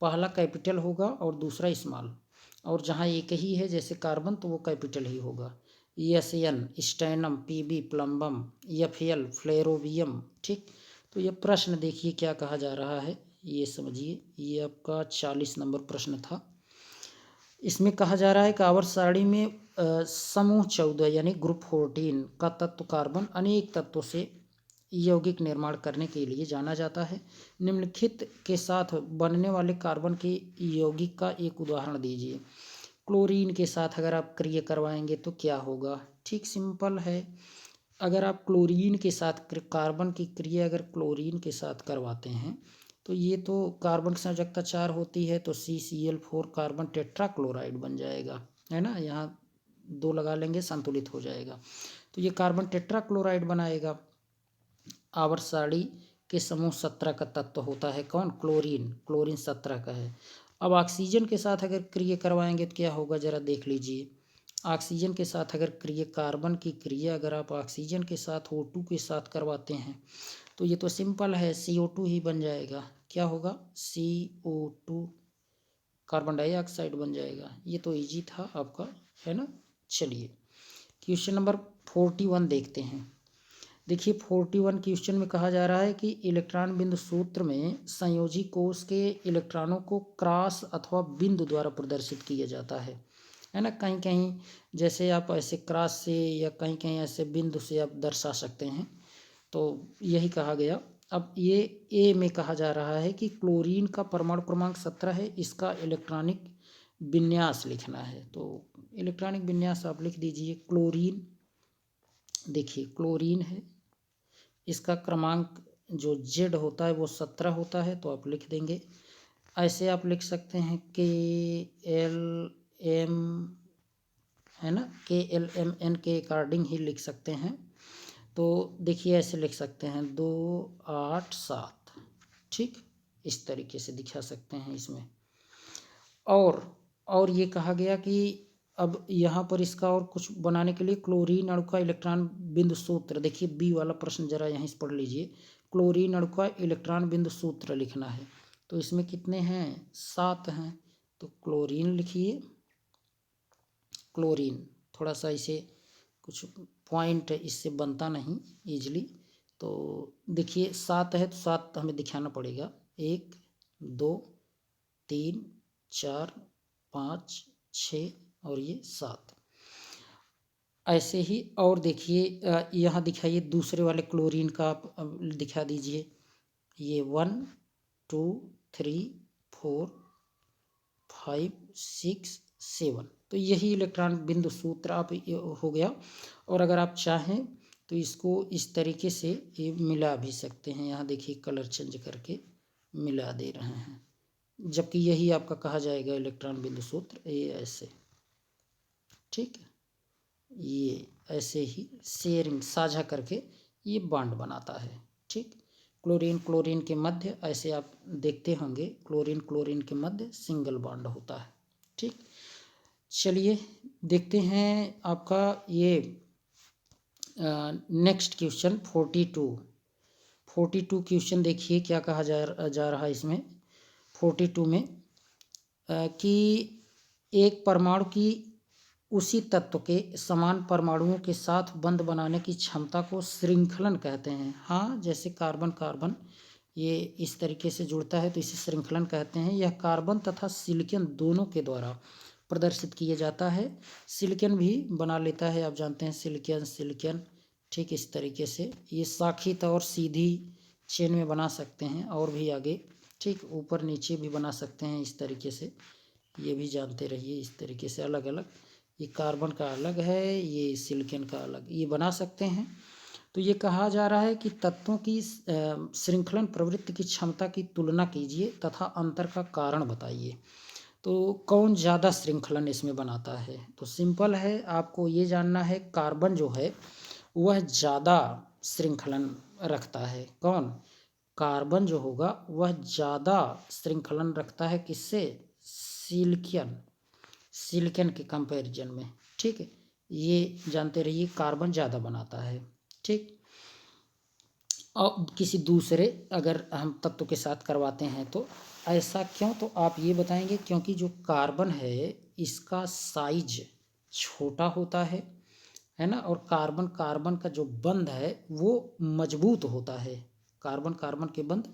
पहला कैपिटल होगा और दूसरा स्मॉल, और जहाँ एक ही है जैसे कार्बन तो वो कैपिटल ही होगा। ESAN स्टैनम, PB plumbum, FL flerovium. ठीक, तो ये प्रश्न देखिए क्या कहा जा रहा है, ये समझिए। ये आपका 40 नंबर प्रश्न था। इसमें कहा जा रहा है कि आवर्त सारणी में समूह 14 यानी ग्रुप 14 का तत्व कार्बन अनेक तत्वों से यौगिक निर्माण करने के लिए जाना जाता है। निम्नलिखित के साथ बनने वाले कार्बन के यौगिक का एक उदाहरण दीजिए। क्लोरीन के साथ अगर आप क्रिया करवाएंगे तो क्या होगा। ठीक सिंपल है। अगर आप क्लोरीन के साथ कार्बन की क्रिया अगर क्लोरीन के साथ करवाते हैं तो ये तो कार्बन की संयोजकता 4 होती है तो CCl4 कार्बन टेट्राक्लोराइड बन जाएगा, है ना। यहाँ 2 लगा लेंगे, संतुलित हो जाएगा। तो ये कार्बन टेट्राक्लोराइड बनाएगा। आवर्त सारणी के समूह 17 का तत्व होता है कौन, क्लोरीन। क्लोरीन 17 का है। अब ऑक्सीजन के साथ अगर क्रिया करवाएंगे तो क्या होगा, जरा देख लीजिए। ऑक्सीजन के साथ अगर क्रिया, कार्बन की क्रिया अगर आप ऑक्सीजन के साथ O2 के साथ करवाते हैं तो ये तो सिंपल है, CO2 ही बन जाएगा। क्या होगा, CO2 कार्बन डाइऑक्साइड बन जाएगा। ये तो इजी था आपका, है ना। चलिए क्वेश्चन नंबर 41 देखते हैं। देखिए 41 क्वेश्चन में कहा जा रहा है कि इलेक्ट्रॉन बिंदु सूत्र में संयोजी कोश के इलेक्ट्रॉनों को क्रॉस अथवा बिंदु द्वारा प्रदर्शित किया जाता है ना। कहीं कहीं जैसे आप ऐसे क्रॉस से या कहीं कहीं ऐसे बिंदु से आप दर्शा सकते हैं, तो यही कहा गया। अब ये ए में कहा जा रहा है कि क्लोरीन का परमाणु क्रमांक 17 है, इसका इलेक्ट्रॉनिक विन्यास लिखना है। तो इलेक्ट्रॉनिक विन्यास आप लिख दीजिए। क्लोरीन, देखिए क्लोरीन है, इसका क्रमांक जो Z होता है वो 17 होता है, तो आप लिख देंगे। ऐसे आप लिख सकते हैं KLM, है ना, KLMN के अकॉर्डिंग ही लिख सकते हैं। तो देखिए ऐसे लिख सकते हैं 2 8 7, ठीक, इस तरीके से दिखा सकते हैं इसमें। और ये कहा गया कि अब यहाँ पर इसका और कुछ बनाने के लिए क्लोरीन अणु का इलेक्ट्रॉन बिंदु सूत्र, देखिए बी वाला प्रश्न जरा यहीं से पढ़ लीजिए। क्लोरीन अणु का इलेक्ट्रॉन बिंदु सूत्र लिखना है, तो इसमें कितने हैं, 7 हैं। तो क्लोरीन लिखिए। क्लोरीन थोड़ा सा इसे कुछ पॉइंट इससे बनता नहीं इजली, तो देखिए 7 है तो 7 हमें दिखाना पड़ेगा। 1 2 3 4 5 6 और ये 7, ऐसे ही। और देखिए यहाँ दिखाइए दूसरे वाले क्लोरीन का आप दिखा दीजिए। ये 1 2 3 4 5 6 7, तो यही इलेक्ट्रॉन बिंदु सूत्र आप हो गया। और अगर आप चाहें तो इसको इस तरीके से ये मिला भी सकते हैं। यहाँ देखिए कलर चेंज करके मिला दे रहे हैं, जबकि यही आपका कहा जाएगा इलेक्ट्रॉन बिंदु सूत्र। ये ऐसे, ठीक है, ये ऐसे ही शेयरिंग साझा करके ये बॉन्ड बनाता है, ठीक। क्लोरीन क्लोरीन के मध्य ऐसे आप देखते होंगे, क्लोरीन क्लोरीन के मध्य सिंगल बॉन्ड होता है, ठीक। चलिए देखते हैं आपका ये नेक्स्ट क्वेश्चन 42 क्वेश्चन। देखिए क्या कहा जा रहा है इसमें 42 में कि एक परमाणु की उसी तत्व के समान परमाणुओं के साथ बंध बनाने की क्षमता को श्रृंखलन कहते हैं। हाँ, जैसे कार्बन कार्बन ये इस तरीके से जुड़ता है तो इसे श्रृंखलन कहते हैं। यह कार्बन तथा सिलिकॉन दोनों के द्वारा प्रदर्शित किया जाता है। सिलिकॉन भी बना लेता है, आप जानते हैं सिलिकॉन, ठीक। इस तरीके से ये शाखित और सीधी चेन में बना सकते हैं और भी आगे, ठीक, ऊपर नीचे भी बना सकते हैं इस तरीके से। ये भी जानते रहिए इस तरीके से अलग अलग, ये कार्बन का अलग है, ये सिलिकॉन का अलग, ये बना सकते हैं। तो ये कहा जा रहा है कि तत्वों की श्रृंखलन प्रवृत्ति की क्षमता की तुलना कीजिए तथा अंतर का कारण बताइए। तो कौन ज़्यादा श्रृंखलन इसमें बनाता है, तो सिंपल है, आपको ये जानना है कार्बन जो है वह ज़्यादा श्रृंखलन रखता है। कौन, कार्बन जो होगा वह ज़्यादा श्रृंखलन रखता है, किससे, सिलिकॉन के कंपैरिजन में, ठीक है। ये जानते रहिए कार्बन ज़्यादा बनाता है, ठीक। और किसी दूसरे अगर हम तत्व के साथ करवाते हैं तो ऐसा क्यों, तो आप ये बताएंगे क्योंकि जो कार्बन है इसका साइज छोटा होता है ना। और कार्बन कार्बन का जो बंध है वो मजबूत होता है, कार्बन कार्बन के बंध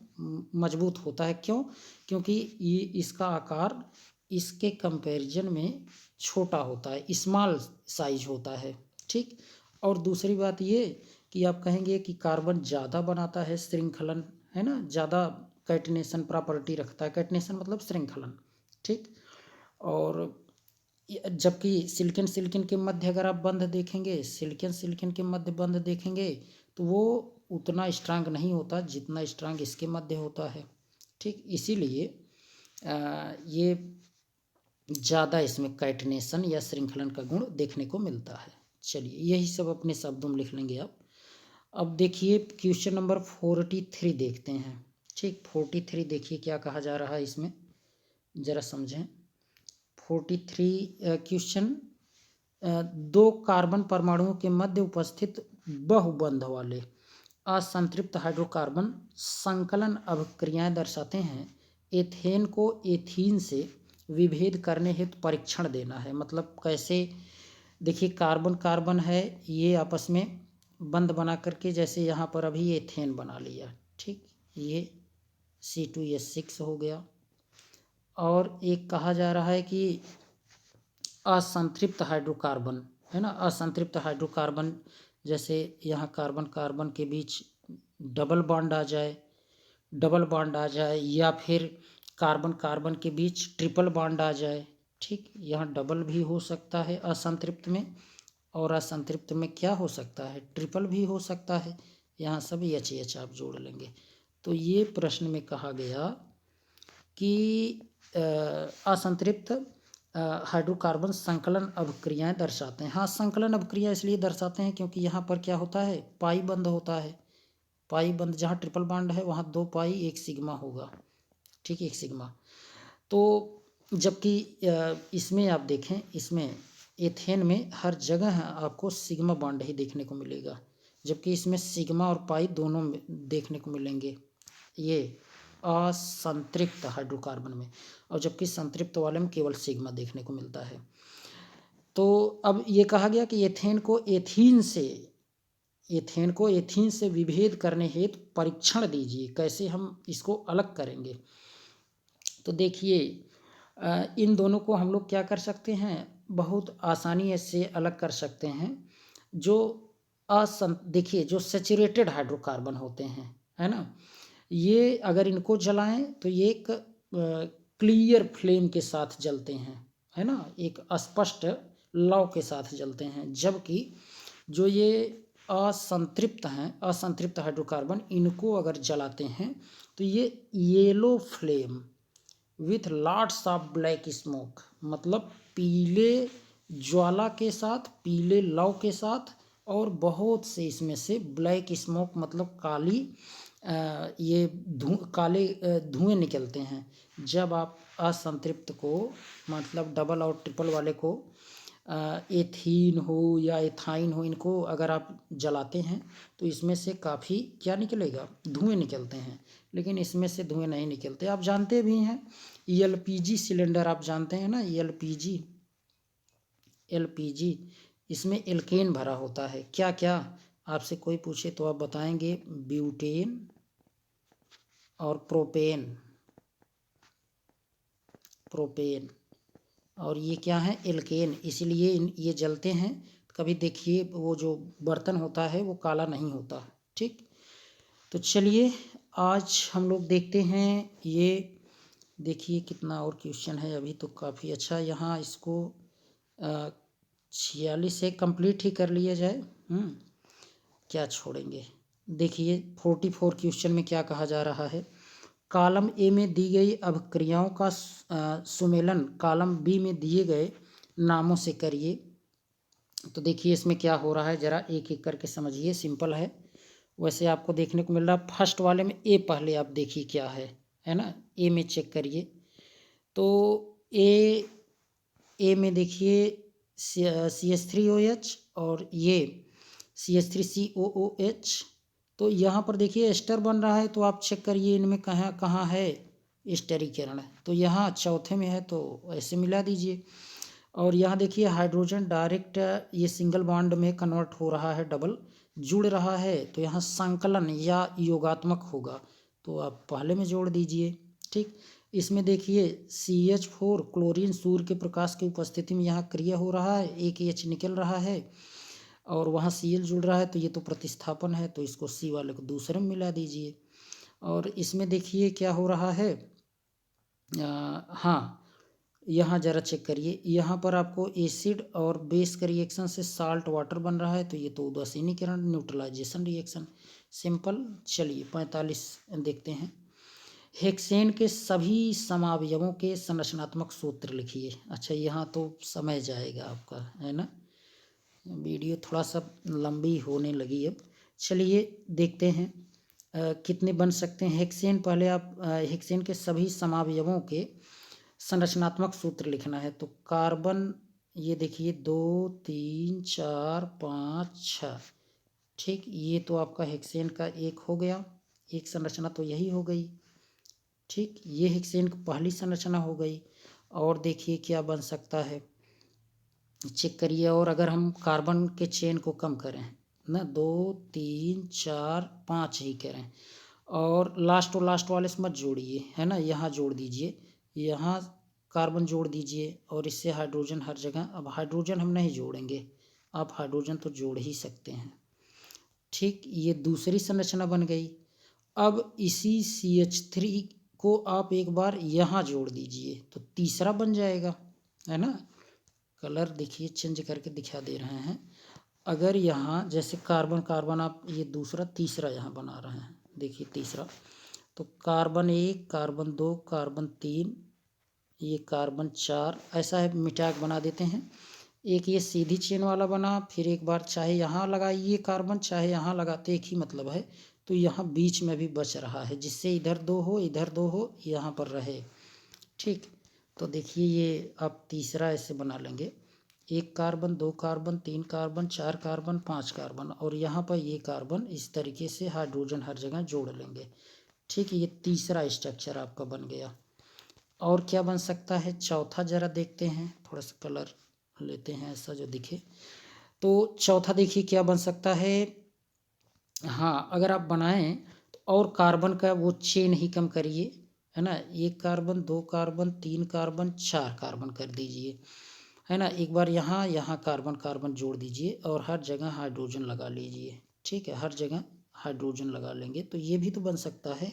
मजबूत होता है। क्यों, क्योंकि ये इसका आकार इसके कंपैरिजन में छोटा होता है, स्मॉल साइज होता है, ठीक। और दूसरी बात ये कि आप कहेंगे कि कार्बन ज़्यादा बनाता है श्रृंखलन, है ना, ज़्यादा कैटिनेशन प्रॉपर्टी रखता है। कैटिनेशन मतलब श्रृंखलन, ठीक। और जबकि सिलिकॉन सिलिकॉन के मध्य अगर आप बंध देखेंगे, सिलिकॉन सिलिकॉन के मध्य बंध देखेंगे तो वो उतना स्ट्रांग नहीं होता जितना स्ट्रांग इसके मध्य होता है। ठीक, इसीलिए ये ज़्यादा इसमें काइटिनेशन या श्रृंखलन का गुण देखने को मिलता है। चलिए यही सब अपने शब्दों में लिख लेंगे आप। अब देखिए क्वेश्चन नंबर 43 देखते हैं। ठीक, 43 देखिए क्या कहा जा रहा है इसमें, ज़रा समझें। 43 क्वेश्चन, दो कार्बन परमाणुओं के मध्य उपस्थित बहुबंध वाले असंतृप्त हाइड्रोकार्बन संकलन अभिक्रियाएं दर्शाते हैं। एथेन को एथीन से विभेद करने हेतु परीक्षण देना है। मतलब कैसे, देखिए कार्बन कार्बन है, ये आपस में बंध बना करके, जैसे यहाँ पर अभी एथेन बना लिया। ठीक, ये C2H6 हो गया। और एक कहा जा रहा है कि असंतृप्त हाइड्रोकार्बन है ना, असंतृप्त हाइड्रोकार्बन, जैसे यहाँ कार्बन कार्बन के बीच डबल बॉन्ड आ जाए, डबल बॉन्ड आ जाए, या फिर कार्बन कार्बन के बीच ट्रिपल बॉन्ड आ जाए। ठीक, यहाँ डबल भी हो सकता है असंतृप्त में, और असंतृप्त में क्या हो सकता है, ट्रिपल भी हो सकता है। यहाँ सब H आप जोड़ लेंगे। तो ये प्रश्न में कहा गया कि असंतृप्त हाइड्रोकार्बन संकलन अभिक्रियाएं दर्शाते हैं। हाँ, संकलन अभिक्रिया इसलिए दर्शाते हैं क्योंकि यहाँ पर क्या होता है, पाई बंध होता है। पाई बंध, जहाँ ट्रिपल बॉन्ड है वहाँ 2 पाई 1 सिग्मा होगा। ठीक, 1 सिग्मा। तो जबकि इसमें आप देखें, इसमें एथेन में हर जगह आपको सिग्मा बॉन्ड ही देखने को मिलेगा, जबकि इसमें सिग्मा और पाई दोनों देखने को मिलेंगे, ये असंतृप्त हाइड्रोकार्बन में, और जबकि संतृप्त वाले में केवल सिग्मा देखने को मिलता है। तो अब ये कहा गया कि एथेन को एथीन से विभेद करने हेतु परीक्षण दीजिए, कैसे हम इसको अलग करेंगे। तो देखिए इन दोनों को हम लोग क्या कर सकते हैं, बहुत आसानी से अलग कर सकते हैं। जो देखिए जो सैचुरेटेड हाइड्रोकार्बन होते हैं, है ना, ये अगर इनको जलाएं तो ये एक क्लियर फ्लेम के साथ जलते हैं, है ना, एक स्पष्ट लौ के साथ जलते हैं। जबकि जो ये असंतृप्त हैं, असंतृप्त हाइड्रोकार्बन, इनको अगर जलाते हैं तो ये yellow flame with lots of black smoke, मतलब पीले ज्वाला के साथ, पीले लौ के साथ, और बहुत से इसमें से ब्लैक स्मोक, मतलब काली ये काले धुएं निकलते हैं। जब आप असंतृप्त को, मतलब डबल और ट्रिपल वाले को, एथीन हो या एथाइन हो, इनको अगर आप जलाते हैं तो इसमें से काफ़ी क्या निकलेगा, धुएं निकलते हैं। लेकिन इसमें से धुएं नहीं निकलते। आप जानते भी हैं LPG सिलेंडर, आप जानते हैं ना, LPG, इसमें एल्केन भरा होता है। क्या क्या आपसे कोई पूछे तो आप बताएंगे, ब्यूटेन और प्रोपेन, और ये क्या है, एल्केन, इसलिए ये जलते हैं। कभी देखिए वो जो बर्तन होता है वो काला नहीं होता। ठीक, तो चलिए आज हम लोग देखते हैं, ये देखिए कितना और क्वेश्चन है अभी तो काफ़ी अच्छा। यहाँ इसको 46 से कंप्लीट ही कर लिया जाए, क्या छोड़ेंगे। देखिए 44 क्वेश्चन में क्या कहा जा रहा है, कॉलम ए में दी गई अभिक्रियाओं का सुमेलन कॉलम बी में दिए गए नामों से करिए। तो देखिए इसमें क्या हो रहा है, ज़रा एक एक करके समझिए, सिंपल है। वैसे आपको देखने को मिल रहा है फर्स्ट वाले में ए, पहले आप देखिए क्या है ना, ए में चेक करिए। तो ए में देखिए CH3OH और ये CH3COOH। तो यहाँ पर देखिए एस्टर बन रहा है, तो आप चेक करिए इनमें कहाँ कहाँ है स्टेरीकरण। तो यहाँ चौथे में है, तो ऐसे मिला दीजिए। और यहाँ देखिए हाइड्रोजन डायरेक्ट ये सिंगल बॉन्ड में कन्वर्ट हो रहा है, डबल जुड़ रहा है, तो यहाँ संकलन या योगात्मक होगा, तो आप पहले में जोड़ दीजिए। ठीक, इसमें देखिए CH4 क्लोरीन सूर्य के प्रकाश की उपस्थिति में यहाँ क्रिया हो रहा है, एक H निकल रहा है और वहाँ Cl जुड़ रहा है, तो ये तो प्रतिस्थापन है, तो इसको C वाले को दूसरे में मिला दीजिए। और इसमें देखिए क्या हो रहा है, हाँ यहाँ ज़रा चेक करिए, यहाँ पर आपको एसिड और बेस का रिएक्शन से साल्ट वाटर बन रहा है, तो ये तो उदासीनीकरण न्यूट्रलाइजेशन रिएक्शन, सिंपल। चलिए 45 देखते हैं। हेक्सेन के सभी समावयवों के संरचनात्मक सूत्र लिखिए। अच्छा, यहाँ तो समय जाएगा आपका, है ना, वीडियो थोड़ा सा लंबी होने लगी अब। चलिए देखते हैं कितने बन सकते हैं। हेक्सेन, पहले आप हेक्सेन के सभी समावयवों के संरचनात्मक सूत्र लिखना है। तो कार्बन, ये देखिए 2 3 4 5 6, ठीक, ये तो आपका हेक्सेन का एक हो गया, एक संरचना तो यही हो गई, ठीक, ये हेक्सेन की पहली संरचना हो गई। और देखिए क्या बन सकता है, चेक करिए। और अगर हम कार्बन के चेन को कम करें ना, 2 3 4 5 ही करें, और लास्ट वाले से मत जोड़िए, है ना, यहाँ जोड़ दीजिए, यहाँ कार्बन जोड़ दीजिए, और इससे हाइड्रोजन हर जगह। अब हाइड्रोजन हम नहीं जोड़ेंगे, आप हाइड्रोजन तो जोड़ ही सकते हैं, ठीक, ये दूसरी संरचना बन गई। अब इसी CH3 को आप एक बार यहाँ जोड़ दीजिए, तो तीसरा बन जाएगा, है ना। कलर देखिए चेंज करके दिखा दे रहे हैं। अगर यहाँ जैसे कार्बन कार्बन, आप ये दूसरा तीसरा यहाँ बना रहे हैं, देखिए तीसरा, तो कार्बन 1 कार्बन 2 कार्बन 3, ये कार्बन 4, ऐसा है, मिटा के बना देते हैं। एक ये सीधी चेन वाला बना, फिर एक बार चाहे यहाँ लगाइए कार्बन, चाहे यहाँ लगाते, एक ही मतलब है। तो यहाँ बीच में भी बच रहा है, जिससे इधर 2 हो इधर 2 हो, यहाँ पर रहे, ठीक। तो देखिए ये आप तीसरा ऐसे बना लेंगे, 1 carbon 2 carbon 3 carbon 4 carbon 5 carbon, और यहाँ पर ये कार्बन इस तरीके से हाइड्रोजन हर जगह जोड़ लेंगे, ठीक है। ये तीसरा स्ट्रक्चर आपका बन गया। और क्या बन सकता है चौथा, जरा देखते हैं, थोड़ा सा कलर लेते हैं ऐसा जो दिखे। तो चौथा देखिए क्या बन सकता है। हाँ, अगर आप बनाएं तो और कार्बन का वो चेन ही कम करिए, है ना, 1 कार्बन 2 कार्बन 3 कार्बन 4 कार्बन कर दीजिए, है ना। एक बार यहाँ यहाँ कार्बन कार्बन जोड़ दीजिए, और हर जगह हाइड्रोजन लगा लीजिए, ठीक है, हर जगह हाइड्रोजन लगा लेंगे, तो ये भी तो बन सकता है,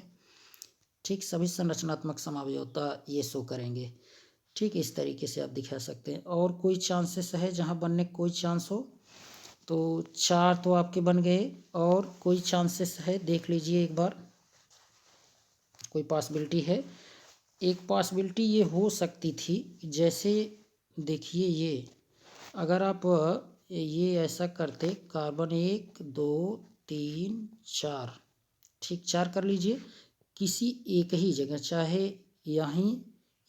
ठीक। सभी संरचनात्मक समावयवता ये शो करेंगे, ठीक, इस तरीके से आप दिखा सकते हैं। और कोई चांसेस है जहाँ बनने कोई चांस हो, तो 4 तो आपके बन गए, और कोई चांसेस है देख लीजिए एक बार, कोई पॉसिबिलिटी है। एक पॉसिबिलिटी ये हो सकती थी, जैसे देखिए ये, अगर आप ये ऐसा करते, कार्बन 1 2 3 4, ठीक, 4 कर लीजिए, किसी एक ही जगह, चाहे यहीं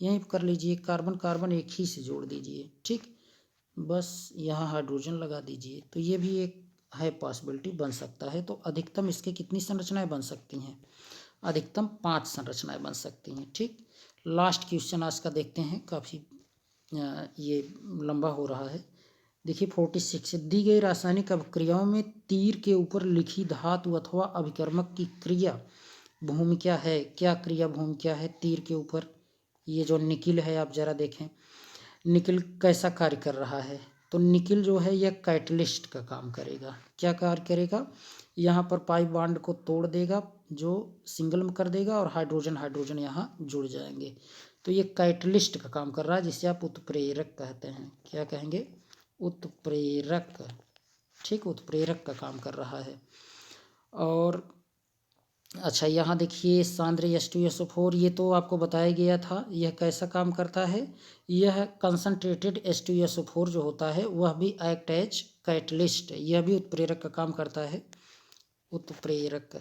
यहीं कर लीजिए, कार्बन कार्बन एक ही से जोड़ दीजिए, ठीक, बस यहाँ हाइड्रोजन लगा दीजिए, तो ये भी एक है पॉसिबिलिटी, बन सकता है। तो अधिकतम इसके कितनी संरचनाएं बन सकती हैं, अधिकतम 5 संरचनाएं बन सकती हैं, ठीक। लास्ट क्वेश्चन आज का देखते हैं, काफ़ी ये लंबा हो रहा है। देखिए 46, दी गई रासायनिक अभिक्रियाओं में तीर के ऊपर लिखी धातु अथवा अभिकर्मक की क्रिया भूमिका है, क्या क्रिया भूमिका है तीर के ऊपर। ये जो निकिल है आप जरा देखें, निकिल कैसा कार्य कर रहा है। तो निकिल जो है यह कैटलिस्ट का काम करेगा, क्या कार्य करेगा, यहाँ पर पाई बॉन्ड को तोड़ देगा, जो सिंगल में कर देगा, और हाइड्रोजन हाइड्रोजन यहाँ जुड़ जाएंगे, तो ये कैटलिस्ट का काम कर रहा है, जिसे आप उत्प्रेरक कहते हैं, क्या कहेंगे, उत्प्रेरक, ठीक, उत्प्रेरक का काम कर रहा है। और अच्छा यहाँ देखिए सांद्र H2SO4, ये तो आपको बताया गया था, यह कैसा काम करता है, यह कंसंट्रेटेड H2SO4 जो होता है वह भी एक्ट एज कैटलिस्ट, यह भी उत्प्रेरक का काम करता है। उत्प्रेरक,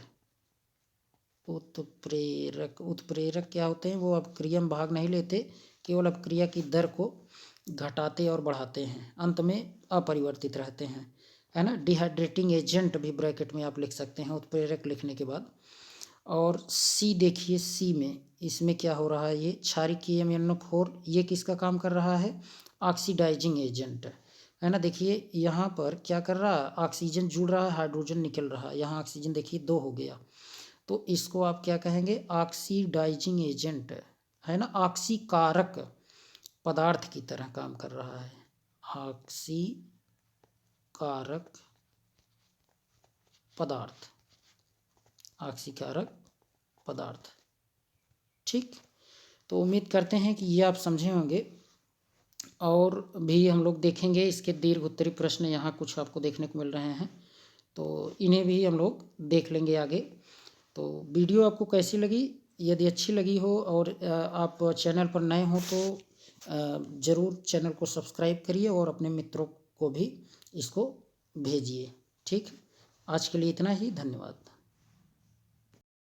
उत्प्रेरक, उत्प्रेरक क्या होते हैं, वो अपक्रिया में भाग नहीं लेते, केवल अपक्रिया की दर को घटाते और बढ़ाते हैं, अंत में अपरिवर्तित रहते हैं, है ना। डिहाइड्रेटिंग एजेंट भी ब्रैकेट में आप लिख सकते हैं उत्प्रेरक लिखने के बाद। और सी देखिए, सी में इसमें क्या हो रहा है, ये क्षारीय KMnO4, ये किसका काम कर रहा है, ऑक्सीडाइजिंग एजेंट, है ना। देखिए यहाँ पर क्या कर रहा है, ऑक्सीजन जुड़ रहा है, हाइड्रोजन निकल रहा है, यहाँ ऑक्सीजन देखिए 2 हो गया, तो इसको आप क्या कहेंगे, ऑक्सीडाइजिंग एजेंट, है ना, ऑक्सीकारक पदार्थ की तरह काम कर रहा है, ऑक्सीकारक पदार्थ, ऑक्सीकारक पदार्थ, ठीक। तो उम्मीद करते हैं कि ये आप समझे होंगे। और भी हम लोग देखेंगे। इसके दीर्घ उत्तरीय प्रश्न यहाँ कुछ आपको देखने को मिल रहे हैं, तो इन्हें भी हम लोग देख लेंगे आगे। तो वीडियो आपको कैसी लगी? यदि अच्छी लगी हो और आप चैनल पर नए हो तो ज़रूर चैनल को सब्सक्राइब करिए और अपने मित्रों को भी इसको भेजिए। ठीक, आज के लिए इतना ही, धन्यवाद।